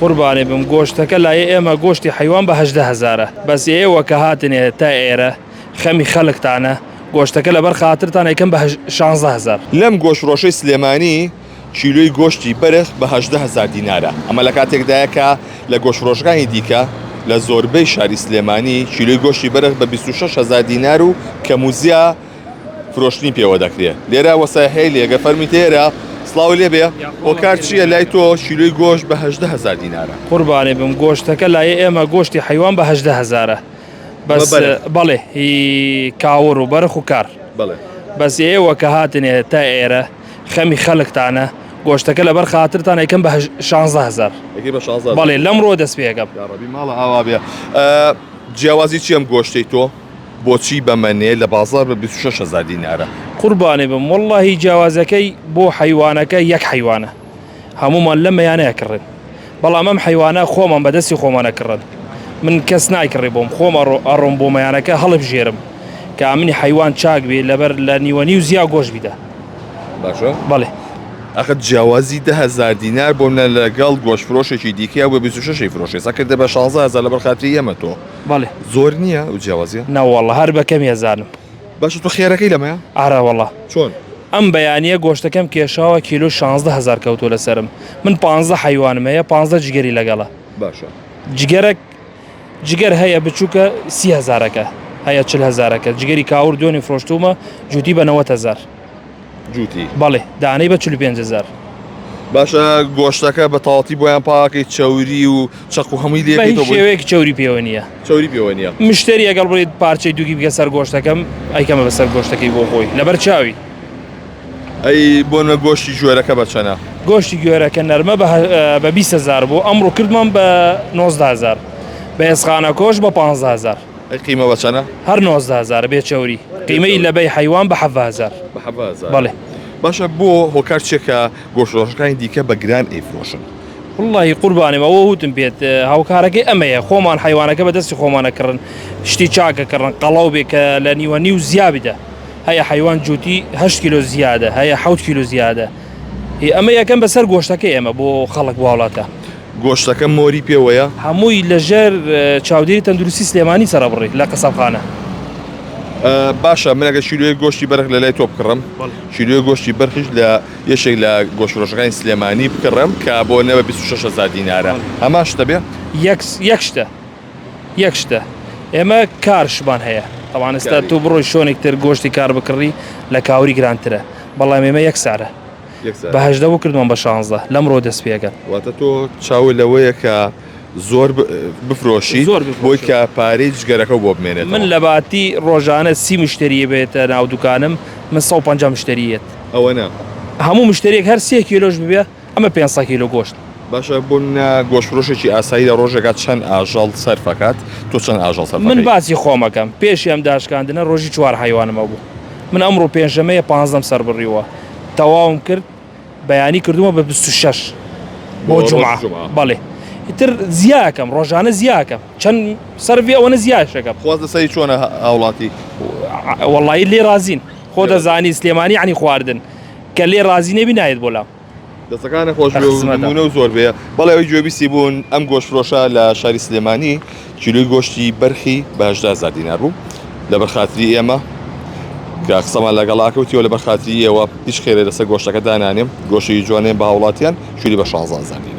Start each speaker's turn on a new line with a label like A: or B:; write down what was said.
A: قوربانی بم گۆشتەکە لای ئێمە گۆشتی حیوان بە 18,000 بەس ئێوە کە هاتنێ تا ئێرە خەمی خەڵکتانە گۆشتەکە لەبەر خاترتان یەکەم بە 16,000
B: لەم گۆشتفرۆشەی سلێمانی کیلۆی گۆشتی بەرخ بە 18,000 دینارە. ئەمە لە کاتێکدایە کە لە گۆشتفرۆشەکانی دیکە لە زۆربەی شاری سلێمانی کیلۆی گۆشتی بەرخ بە 26,000 دینار و کەموزیە فرۆشتنی پێوە دەکرێت. لێرە وەسای هەیە لێگە فەرمی تێرە سڵاو لێبێ هۆکار چییە لای تۆ کیلۆی گۆشت بە 18,000 دینارە.
A: قوربانی بم گۆشتەکە لای ئێمە گۆشتی حیوان بە 18,000 بەس بەڵێ هی کاوەڕ و بەرخ و کار بەس ئێوە کە هاتنێ تا ئێرە خەمی خەڵکتانە گۆشتەکە لەبەر خاترتان یەکەم بە 16,000 بەڵێ لەمڕۆ دەست پێەکەم
B: ماڵە ئاوا بێ. جیاوازی چی ئەم گۆشتەی تۆ بۆچی بەمەنێ لە بازار بە 26,000 دینارە؟
A: قوربانی بم وەڵڵاهی جیاوازەکەی بۆ حیوانەکە یەک حیوانە هەمومان لە مەیانەیەکردن بەڵام ئەم حیوانە خۆمان بەدەستی خۆمانەکردن من کەس نایکڕی بۆم خۆم ئەڕۆم بۆ مەیانەکە هەڵبژێرم کە ئەمنی حیوان چاک بێ لەبەر لە نیوەنی و زیا گۆشت بیدە.
B: باشە
A: بەڵێ
B: ئەخە جیاوازی 10,000 دینار بۆمە لەگەڵ گۆشتفرۆشێکی دیکە بە 26 فرۆشی ساکرد بە 16,000 لەبەر خاتری ئێمە تۆ.
A: بەڵێ
B: زۆر نییە و جیاوازیە
A: ناوەڵە هەر بەکەم هێزانم.
B: باشە تۆ خێرەکەی لەمەیە؟
A: ئارەوەڵە
B: چۆن؟
A: ئەم بەیانیە گۆشتەکەم کێشاوە کیلۆ 16,000 کەوتۆ لەسرم من 15 حیوانمەیە 15 جگەری لەگەڵە.
B: باشە
A: جگەر هەیە بچووکە 30,000ەکە هەیە 40,000ەکە جگەری کاور دوێنی فرۆشتومە جوتی بە 90,000
B: جوتی
A: بەڵێ دانەی بە 45,000.
B: باشە گۆشتەکە بە تاڵاتی بۆیان پاکەی چاوری و چەق و هەمووی لێ
A: شێوەیەکی چوری پێوە نییە
B: چوری پێوە نییە
A: مشتری ئەگەڵ بڕیت پارچەی دووگی بگە سەر گۆشتەکەم ئەیکەمە بەسەر گۆشتەکەی بۆ خۆی لەبەر چاوی
B: ئەی بۆنە گۆشتی گوێرەکە بە چەنە؟
A: گۆشتی گوێرەکە نەرمە بە 20,000 بۆ ئەمڕۆ کردمان بە 19,000 بە ئێسخانە کۆش بە 15,000
B: قیمە بە چەنە؟
A: هەر 19,000 بێ چوری قیمەی لەبەی حیوان بە 7,000 بەڵێ.
B: باشە بۆ هۆکار چێکە گۆشتفرۆشەکانی دیکە بە گران ئەیفرۆشن؟
A: وڵڵاهی قوربانێمە ئەوە وتم پێت هاوکارەکەی ئەمەیە خۆمان حیوانەکە بەدەستی خۆمانەکردن شتی چاکەکردن قەڵاو بێ کە لە نیوەنی و زیابیدە هەیە حیوان جوتی 8 کیلۆ زیادە هەیە 7 کیلۆ زیادە ئەمە یەکەم بەسەر گۆشتەکەی ئێمە بۆ خەڵک وڵاتە.
B: گۆشتەکە مۆری پێوەیە؟
A: هەمووی لەژێر چاودێری تەندروستی سلێمانی سەرە بڕی لە قەسەبخانە.
B: باشە منەگە شیلوی گۆشتی بەرخ لە لای تۆ بکڕم شیلوی گۆشتی بەرخش لە یەشێک لە گۆشتفرۆشەکانی سلێمانی بکڕم کە بۆ نەوە 26,000 دینارە هەمان شتە بێ؟
A: یەک شتە ئێمە کارشمان هەیە ئەوانستا تۆ بڕۆی شۆنێکتر گۆشتی کار بکڕی لە کاوری گرانترە بەڵام ئێمە یەک سارە بە 18 بۆ کردوان بە 16 لەمڕۆ دەست پێەکەن.
B: واتە تۆ چاوە لەوەیە کە زۆر بفرۆشی بۆی کە پارەی جگەرەکە بۆ بمێنێت.
A: من لە باتی ڕۆژانە 30 مشتریە بێتە ناو دوکانم من 150 مشتریەت
B: ئەوە نا
A: هەموو مشترێک هەر 3 کیلۆش ببێ ئەمە 500 کیلۆ گۆشت.
B: باشە بوون گۆشتفرۆشێکی ئاسایی لە ڕۆژێکات چەند ئاژەڵ سەرفەکات تۆ چەند ئاژەڵ سەرف؟
A: من باسی خۆمەکەم پێشی ئەم داشکاندنە ڕۆژی 4 حیوانمە بوو من ئەمڕۆ پێنجشەمەیە 15 سەر بڕیوە تەواوم کرد بەیانی کردومە بە 26 بۆ جومعە بەڵێ ئیتر زیاکەم ڕۆژانە زیاکەم چەند سەرڤی ئەوەنە زیاشەکەم.
B: خواز دەسەری چۆنە هاوڵاتی؟
A: وەڵڵاهی لێ رازین خۆ دەزانی سلێمانی عنی خواردن کە لێ رازی نەبی نایێت بۆ لام
B: دەستەکانە خۆشمونە و زۆر بێ. بەڵێ ئەوی گوێبیستی بوون ئەم گۆشتفرۆشە لە شاری سلێمانی کیلۆی گۆشتی بەرخی بە 18,000 دینار بوو لەبەر خاتری ئێمە کە قسەمان لەگەڵاکەوتیەوە لەبەر خاتری ئێوە هیچ خێرە لەسەر گۆشتەکە دانانێم گۆشتی جوانێن بە هاوڵاتیان کیلۆی بە 16,000 دینار.